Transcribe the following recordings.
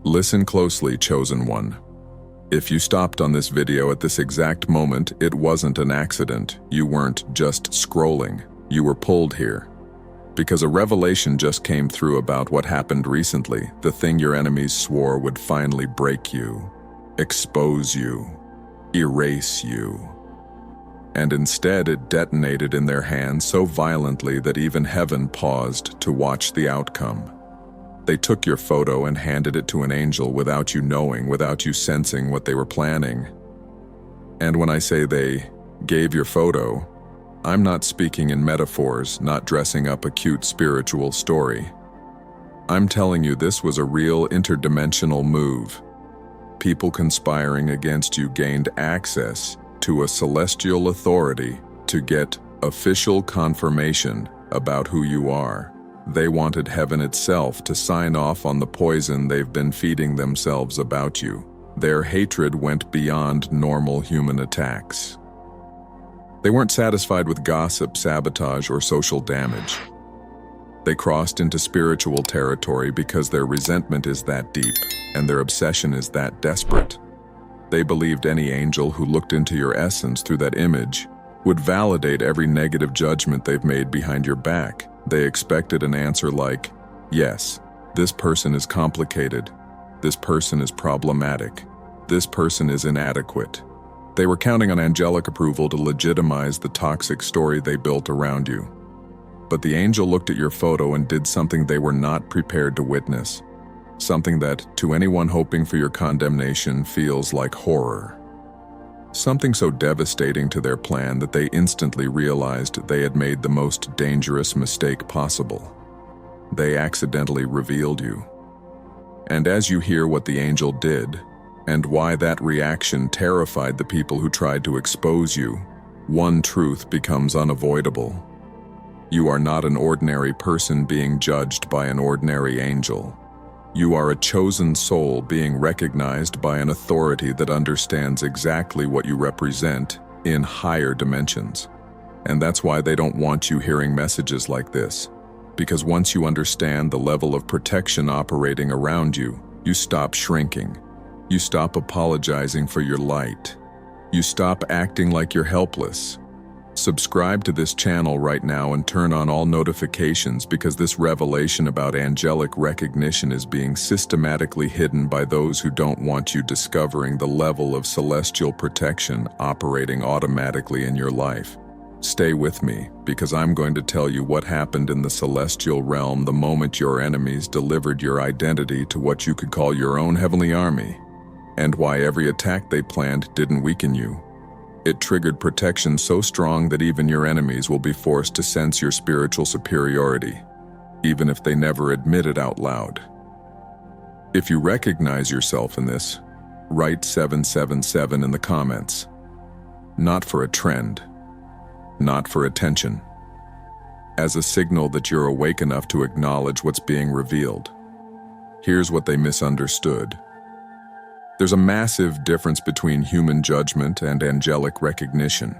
Listen closely, chosen one. If you stopped on this video at this exact moment, it wasn't an accident. You weren't just scrolling. You were pulled here. Because a revelation just came through about what happened recently, the thing your enemies swore would finally break you, expose you, erase you. And instead it detonated in their hands so violently that even heaven paused to watch the outcome. They took your photo and handed it to an angel without you knowing, without you sensing what they were planning. And when I say they gave your photo, I'm not speaking in metaphors, not dressing up a cute spiritual story. I'm telling you this was a real interdimensional move. People conspiring against you gained access to a celestial authority to get official confirmation about who you are. They wanted heaven itself to sign off on the poison they've been feeding themselves about you. Their hatred went beyond normal human attacks. They weren't satisfied with gossip, sabotage, or social damage. They crossed into spiritual territory because their resentment is that deep and their obsession is that desperate. They believed any angel who looked into your essence through that image would validate every negative judgment they've made behind your back. They expected an answer like, yes, this person is complicated, this person is problematic, this person is inadequate. They were counting on angelic approval to legitimize the toxic story they built around you. But the angel looked at your photo and did something they were not prepared to witness, something that, to anyone hoping for your condemnation, feels like horror. Something so devastating to their plan that they instantly realized they had made the most dangerous mistake possible. They accidentally revealed you. And as you hear what the angel did, and why that reaction terrified the people who tried to expose you, one truth becomes unavoidable. You are not an ordinary person being judged by an ordinary angel. You are a chosen soul being recognized by an authority that understands exactly what you represent in higher dimensions. And that's why they don't want you hearing messages like this. Because once you understand the level of protection operating around you, you stop shrinking. You stop apologizing for your light. You stop acting like you're helpless. Subscribe to this channel right now and turn on all notifications, because this revelation about angelic recognition is being systematically hidden by those who don't want you discovering the level of celestial protection operating automatically in your life. Stay with me, because I'm going to tell you what happened in the celestial realm the moment your enemies delivered your identity to what you could call your own heavenly army, and why every attack they planned didn't weaken you. It triggered protection so strong that even your enemies will be forced to sense your spiritual superiority, even if they never admit it out loud. If you recognize yourself in this, write 777 in the comments. Not for a trend, not for attention, as a signal that you're awake enough to acknowledge what's being revealed. Here's what they misunderstood. There's a massive difference between human judgment and angelic recognition.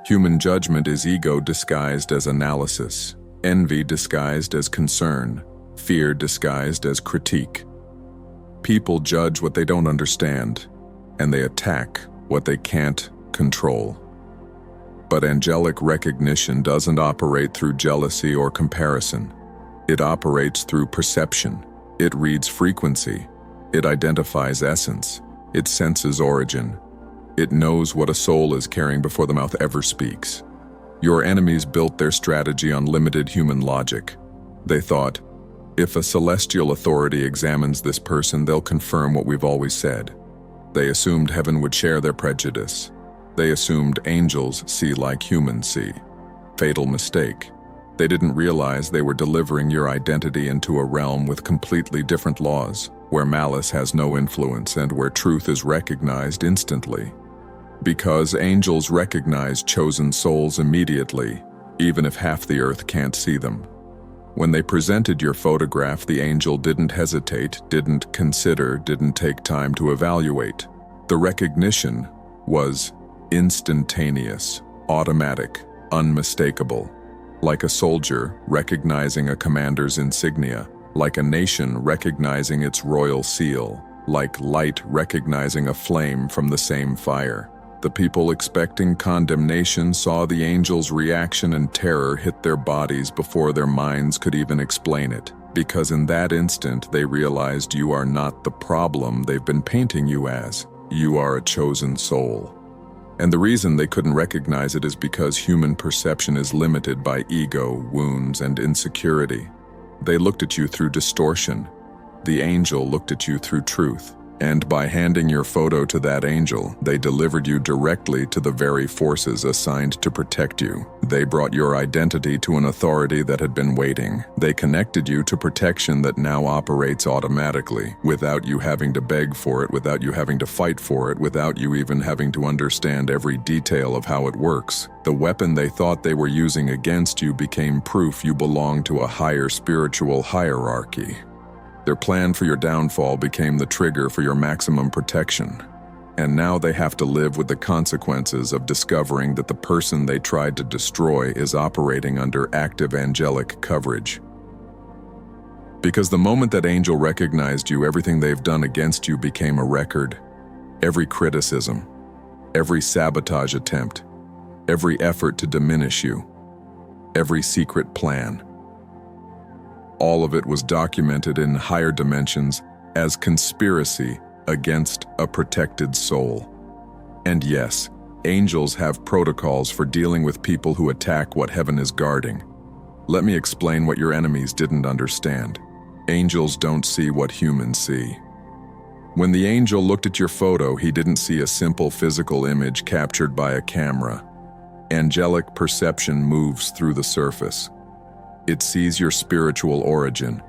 Human judgment is ego disguised as analysis, envy disguised as concern, fear disguised as critique. People judge what they don't understand, and they attack what they can't control. But angelic recognition doesn't operate through jealousy or comparison. It operates through perception. It reads frequency. It identifies essence. It senses origin. It knows what a soul is carrying before the mouth ever speaks. Your enemies built their strategy on limited human logic. They thought, if a celestial authority examines this person, they'll confirm what we've always said. They assumed heaven would share their prejudice. They assumed angels see like humans see. Fatal mistake. They didn't realize they were delivering your identity into a realm with completely different laws, where malice has no influence and where truth is recognized instantly. Because angels recognize chosen souls immediately, even if half the earth can't see them. When they presented your photograph, the angel didn't hesitate, didn't consider, didn't take time to evaluate. The recognition was instantaneous, automatic, unmistakable. Like a soldier recognizing a commander's insignia, like a nation recognizing its royal seal, like light recognizing a flame from the same fire. The people expecting condemnation saw the angels' reaction and terror hit their bodies before their minds could even explain it, because in that instant they realized you are not the problem they've been painting you as. You are a chosen soul. And the reason they couldn't recognize it is because human perception is limited by ego, wounds, and insecurity. They looked at you through distortion. The angel looked at you through truth. And by handing your photo to that angel, they delivered you directly to the very forces assigned to protect you. They brought your identity to an authority that had been waiting. They connected you to protection that now operates automatically, without you having to beg for it, without you having to fight for it, without you even having to understand every detail of how it works. The weapon they thought they were using against you became proof you belong to a higher spiritual hierarchy. Their plan for your downfall became the trigger for your maximum protection. And now they have to live with the consequences of discovering that the person they tried to destroy is operating under active angelic coverage. Because the moment that angel recognized you, everything they've done against you became a record. Every criticism, every sabotage attempt, every effort to diminish you, every secret plan. All of it was documented in higher dimensions as conspiracy against a protected soul. And yes, angels have protocols for dealing with people who attack what heaven is guarding. Let me explain what your enemies didn't understand. Angels don't see what humans see. When the angel looked at your photo, he didn't see a simple physical image captured by a camera. Angelic perception moves through the surface. It sees your spiritual origin.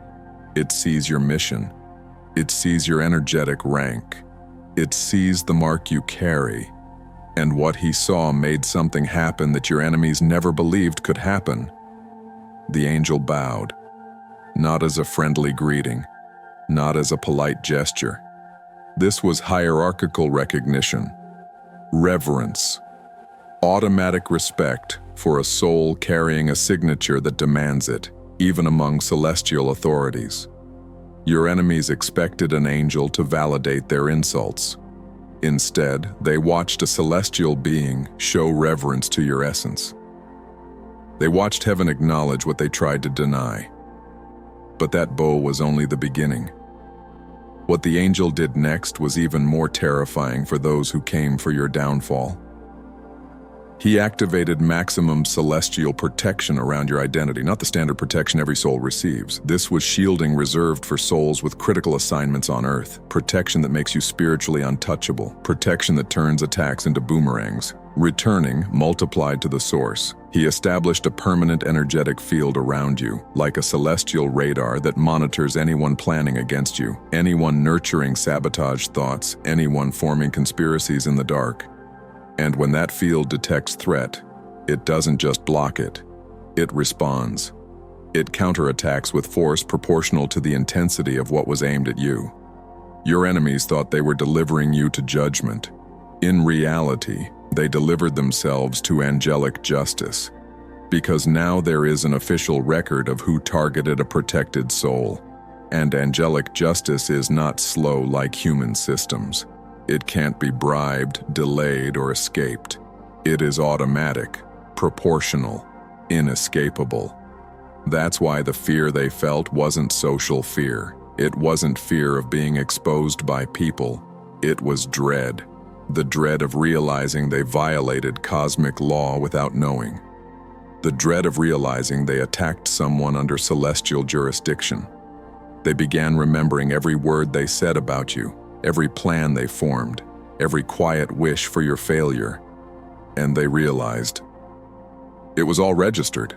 It sees your mission. It sees your energetic rank. It sees the mark you carry. And what he saw made something happen that your enemies never believed could happen. The angel bowed, not as a friendly greeting, not as a polite gesture. This was hierarchical recognition, reverence, automatic respect for a soul carrying a signature that demands it, even among celestial authorities. Your enemies expected an angel to validate their insults. Instead, they watched a celestial being show reverence to your essence. They watched heaven acknowledge what they tried to deny. But that bow was only the beginning. What the angel did next was even more terrifying for those who came for your downfall. He activated maximum celestial protection around your identity, not the standard protection every soul receives. This was shielding reserved for souls with critical assignments on Earth, protection that makes you spiritually untouchable, protection that turns attacks into boomerangs, returning multiplied to the source. He established a permanent energetic field around you, like a celestial radar that monitors anyone planning against you, anyone nurturing sabotage thoughts, anyone forming conspiracies in the dark. And when that field detects threat, it doesn't just block it, it responds. It counterattacks with force proportional to the intensity of what was aimed at you. Your enemies thought they were delivering you to judgment. In reality, they delivered themselves to angelic justice, because now there is an official record of who targeted a protected soul. And angelic justice is not slow like human systems. It can't be bribed, delayed, or escaped. It is automatic, proportional, inescapable. That's why the fear they felt wasn't social fear. It wasn't fear of being exposed by people. It was dread. The dread of realizing they violated cosmic law without knowing. The dread of realizing they attacked someone under celestial jurisdiction. They began remembering every word they said about you, every plan they formed, every quiet wish for your failure. And they realized it was all registered.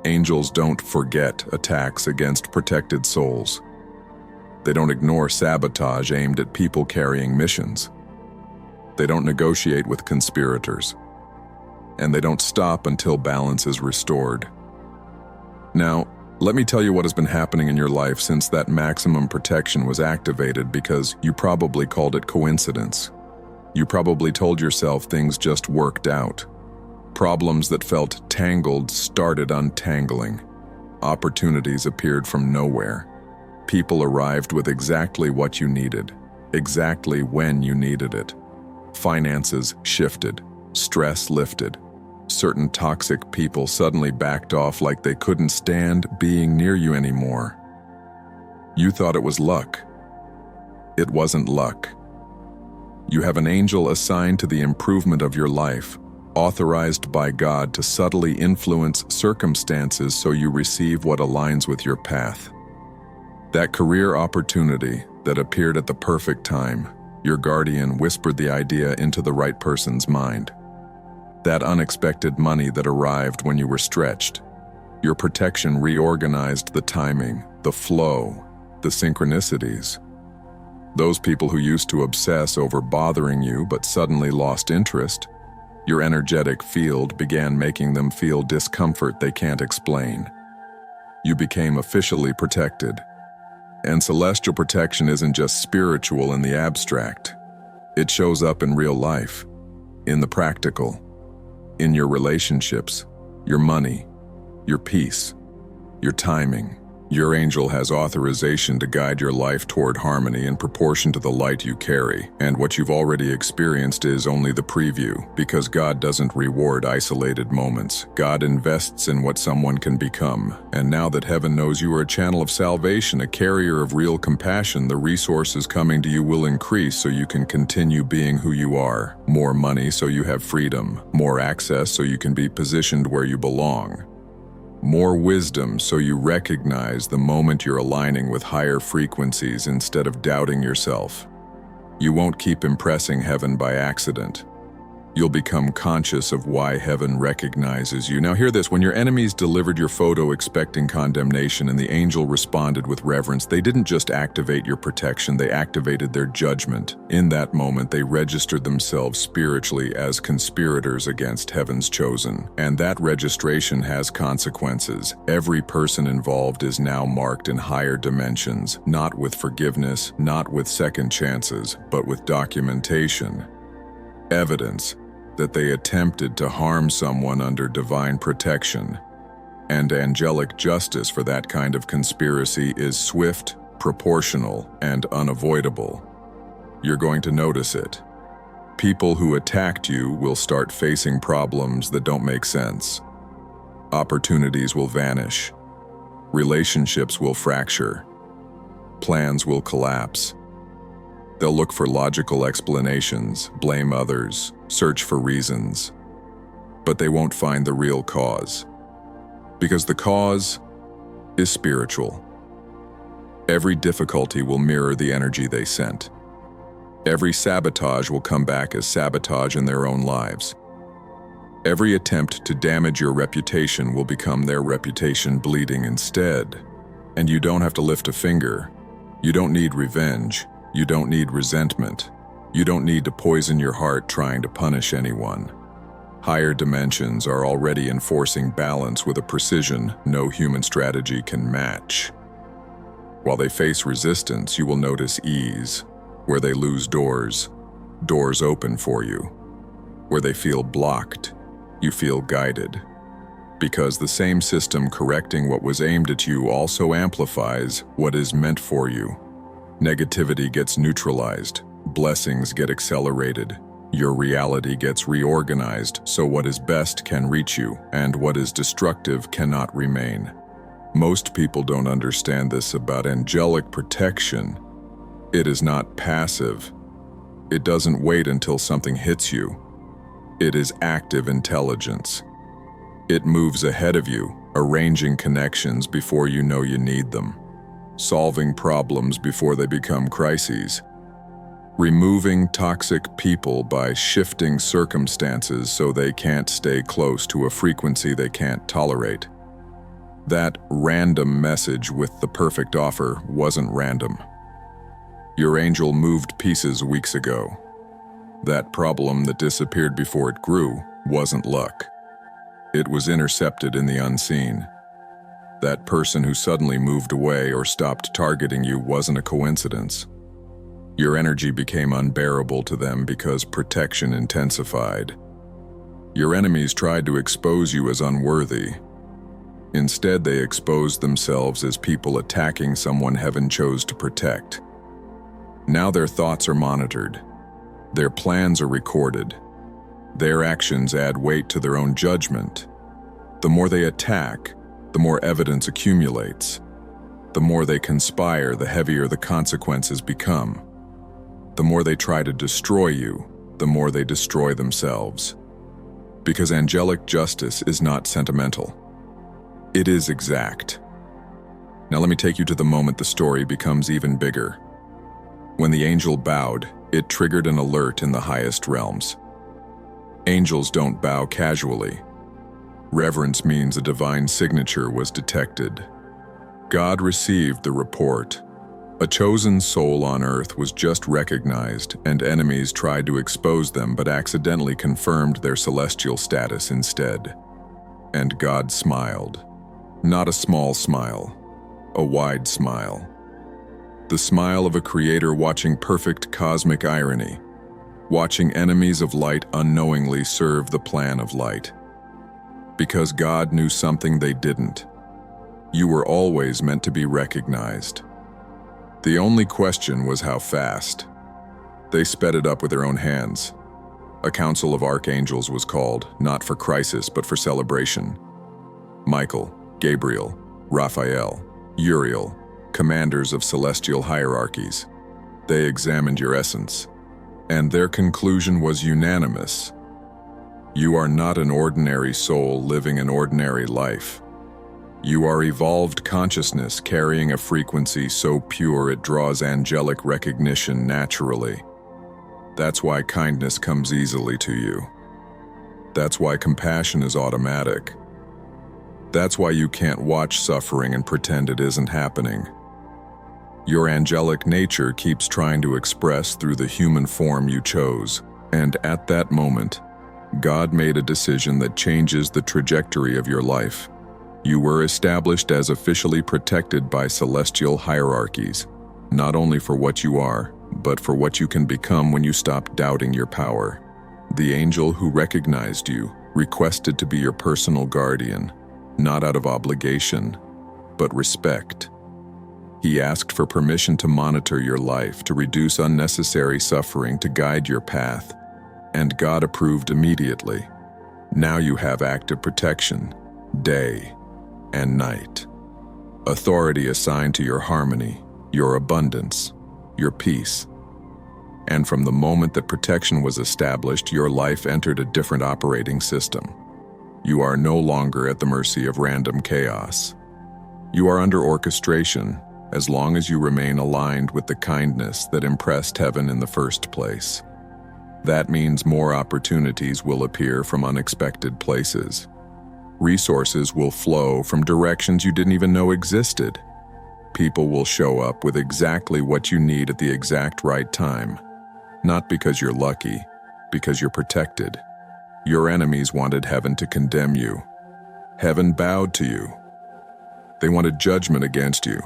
Angels don't forget attacks against protected souls. They don't ignore sabotage aimed at people carrying missions. They don't negotiate with conspirators. And they don't stop until balance is restored. Now, let me tell you what has been happening in your life since that maximum protection was activated, because you probably called it coincidence. You probably told yourself things just worked out. Problems that felt tangled started untangling. opportunities appeared from nowhere. People arrived with exactly what you needed, exactly when you needed it. Finances shifted, stress lifted. Certain toxic people suddenly backed off like they couldn't stand being near you anymore. You thought it was luck. It wasn't luck. You have an angel assigned to the improvement of your life, authorized by God to subtly influence circumstances so you receive what aligns with your path. That career opportunity that appeared at the perfect time, your guardian whispered the idea into the right person's mind. That unexpected money that arrived when you were stretched, your protection reorganized the timing, the flow, the synchronicities. Those people who used to obsess over bothering you but suddenly lost interest, your energetic field began making them feel discomfort they can't explain. You became officially protected. And celestial protection isn't just spiritual in the abstract. It shows up in real life, in the practical, in your relationships, your money, your peace, your timing. Your angel has authorization to guide your life toward harmony in proportion to the light you carry, and what you've already experienced is only the preview, because God doesn't reward isolated moments. God invests in what someone can become, and now that heaven knows you are a channel of salvation, a carrier of real compassion, the resources coming to you will increase so you can continue being who you are. More money so you have freedom, more access so you can be positioned where you belong. More wisdom so you recognize the moment you're aligning with higher frequencies instead of doubting yourself. You won't keep impressing heaven by accident. You'll become conscious of why heaven recognizes you. Now hear this, when your enemies delivered your photo expecting condemnation and the angel responded with reverence, they didn't just activate your protection, they activated their judgment. In that moment, they registered themselves spiritually as conspirators against heaven's chosen. And that registration has consequences. Every person involved is now marked in higher dimensions, not with forgiveness, not with second chances, but with documentation. Evidence that they attempted to harm someone under divine protection, and angelic justice for that kind of conspiracy is swift, proportional, and unavoidable. You're going to notice it. People who attacked you will start facing problems that don't make sense. Opportunities will vanish. Relationships will fracture. Plans will collapse. They'll look for logical explanations, blame others, search for reasons. But they won't find the real cause. Because the cause is spiritual. Every difficulty will mirror the energy they sent. Every sabotage will come back as sabotage in their own lives. Every attempt to damage your reputation will become their reputation bleeding instead. And you don't have to lift a finger. You don't need revenge. You don't need resentment. You don't need to poison your heart trying to punish anyone. Higher dimensions are already enforcing balance with a precision no human strategy can match. While they face resistance, you will notice ease. Where they lose doors, doors open for you. Where they feel blocked, you feel guided. Because the same system correcting what was aimed at you also amplifies what is meant for you. Negativity gets neutralized, blessings get accelerated, your reality gets reorganized so what is best can reach you, and what is destructive cannot remain. Most people don't understand this about angelic protection. It is not passive. It doesn't wait until something hits you. It is active intelligence. It moves ahead of you, arranging connections before you know you need them. Solving problems before they become crises, removing toxic people by shifting circumstances so they can't stay close to a frequency they can't tolerate. That random message with the perfect offer wasn't random. Your angel moved pieces weeks ago. That problem that disappeared before it grew wasn't luck. It was intercepted in the unseen. That person who suddenly moved away or stopped targeting you wasn't a coincidence. Your energy became unbearable to them because protection intensified. Your enemies tried to expose you as unworthy. Instead, they exposed themselves as people attacking someone heaven chose to protect. Now their thoughts are monitored. Their plans are recorded. Their actions add weight to their own judgment. The more they attack, the more evidence accumulates. The more they conspire, the heavier the consequences become. The more they try to destroy you, the more they destroy themselves. Because angelic justice is not sentimental. It is exact. Now let me take you to the moment the story becomes even bigger. When the angel bowed, it triggered an alert in the highest realms. Angels don't bow casually. Reverence means a divine signature was detected. God received the report. A chosen soul on earth was just recognized, and enemies tried to expose them but accidentally confirmed their celestial status instead. And God smiled. Not a small smile, a wide smile. The smile of a creator watching perfect cosmic irony, watching enemies of light unknowingly serve the plan of light. Because God knew something they didn't. You were always meant to be recognized. The only question was how fast. They sped it up with their own hands. A council of archangels was called, not for crisis but for celebration. Michael, Gabriel, Raphael, Uriel, commanders of celestial hierarchies. They examined your essence, and their conclusion was unanimous. You are not an ordinary soul living an ordinary life. You are evolved consciousness carrying a frequency so pure it draws angelic recognition naturally. That's why kindness comes easily to you. That's why compassion is automatic. That's why you can't watch suffering and pretend it isn't happening. Your angelic nature keeps trying to express through the human form you chose, and at that moment, God made a decision that changes the trajectory of your life. You were established as officially protected by celestial hierarchies, not only for what you are, but for what you can become when you stop doubting your power. The angel who recognized you requested to be your personal guardian, not out of obligation, but respect. He asked for permission to monitor your life, to reduce unnecessary suffering, to guide your path, and God approved immediately. Now you have active protection, day and night. Authority assigned to your harmony, your abundance, your peace. And from the moment that protection was established, your life entered a different operating system. You are no longer at the mercy of random chaos. You are under orchestration, as long as you remain aligned with the kindness that impressed heaven in the first place. That means more opportunities will appear from unexpected places. Resources will flow from directions you didn't even know existed. People will show up with exactly what you need at the exact right time. Not because you're lucky, because you're protected. Your enemies wanted heaven to condemn you. Heaven bowed to you. They wanted judgment against you.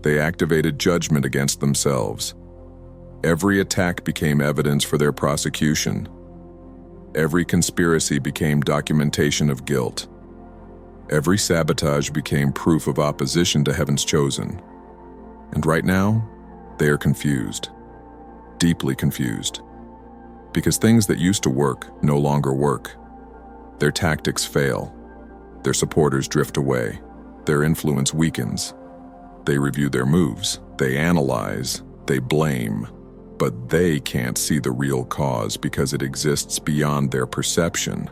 They activated judgment against themselves. Every attack became evidence for their prosecution. Every conspiracy became documentation of guilt. Every sabotage became proof of opposition to heaven's chosen. And right now, they are confused. Deeply confused. Because things that used to work no longer work. Their tactics fail. Their supporters drift away. Their influence weakens. They review their moves. They analyze. They blame. But they can't see the real cause because it exists beyond their perception.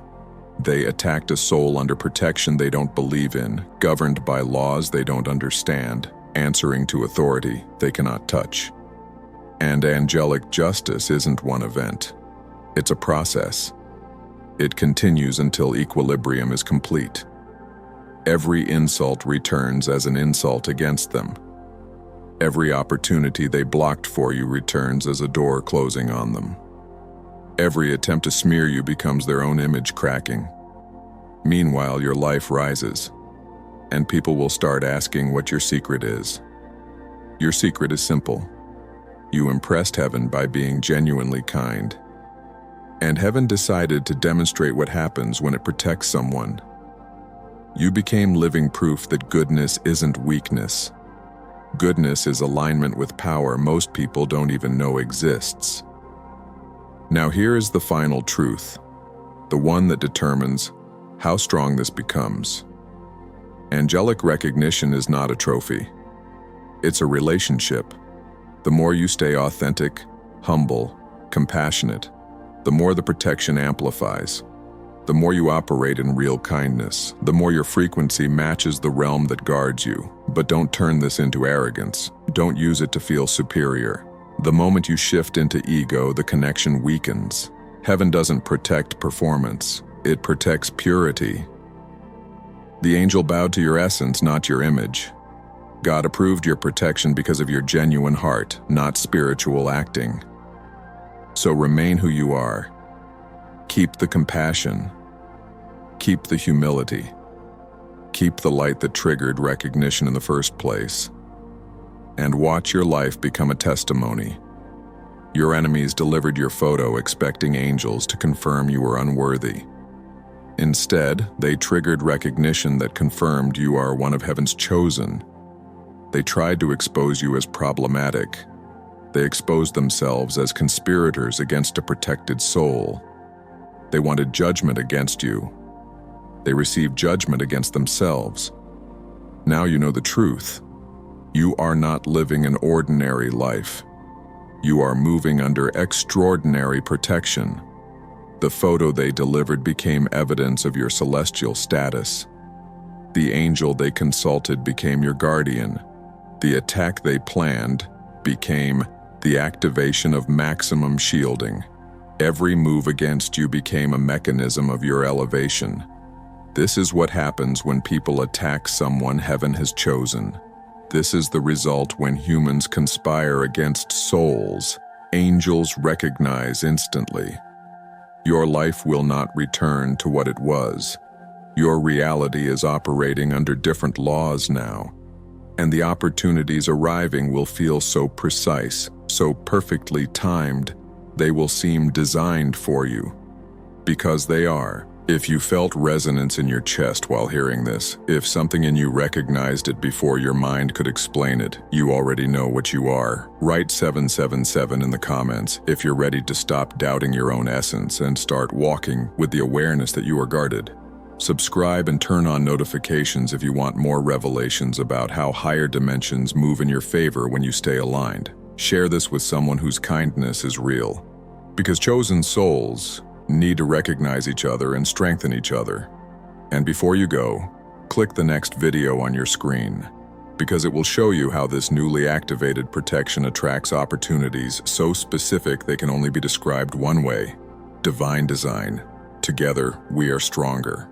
They attacked a soul under protection they don't believe in, governed by laws they don't understand, answering to authority they cannot touch. And angelic justice isn't one event. It's a process. It continues until equilibrium is complete. Every insult returns as an insult against them. Every opportunity they blocked for you returns as a door closing on them. Every attempt to smear you becomes their own image cracking. Meanwhile, your life rises, and people will start asking what your secret is. Your secret is simple. You impressed heaven by being genuinely kind. And heaven decided to demonstrate what happens when it protects someone. You became living proof that goodness isn't weakness. Goodness is alignment with power most people don't even know exists. Now here is the final truth, the one that determines how strong this becomes. Angelic recognition is not a trophy. It's a relationship. The more you stay authentic, humble, compassionate, the more the protection amplifies. The more you operate in real kindness, the more your frequency matches the realm that guards you. But don't turn this into arrogance. Don't use it to feel superior. The moment you shift into ego, the connection weakens. Heaven doesn't protect performance. It protects purity. The angel bowed to your essence, not your image. God approved your protection because of your genuine heart, not spiritual acting. So remain who you are. Keep the compassion. Keep the humility. Keep the light that triggered recognition in the first place. And watch your life become a testimony. Your enemies delivered your photo expecting angels to confirm you were unworthy. Instead, they triggered recognition that confirmed you are one of heaven's chosen. They tried to expose you as problematic. They exposed themselves as conspirators against a protected soul. They wanted judgment against you. They received judgment against themselves. Now you know the truth. You are not living an ordinary life. You are moving under extraordinary protection. The photo they delivered became evidence of your celestial status. The angel they consulted became your guardian. The attack they planned became the activation of maximum shielding. Every move against you became a mechanism of your elevation. This is what happens when people attack someone heaven has chosen. This is the result when humans conspire against souls. Angels recognize instantly. Your life will not return to what it was. Your reality is operating under different laws now. And the opportunities arriving will feel so precise, so perfectly timed, they will seem designed for you. Because they are. If you felt resonance in your chest while hearing this, if something in you recognized it before your mind could explain it, you already know what you are. Write 777 in the comments if you're ready to stop doubting your own essence and start walking with the awareness that you are guarded. Subscribe and turn on notifications if you want more revelations about how higher dimensions move in your favor when you stay aligned. Share this with someone whose kindness is real. Because chosen souls need to recognize each other and strengthen each other. And before you go, click the next video on your screen, because it will show you how this newly activated protection attracts opportunities so specific they can only be described one way: divine design. Together, we are stronger.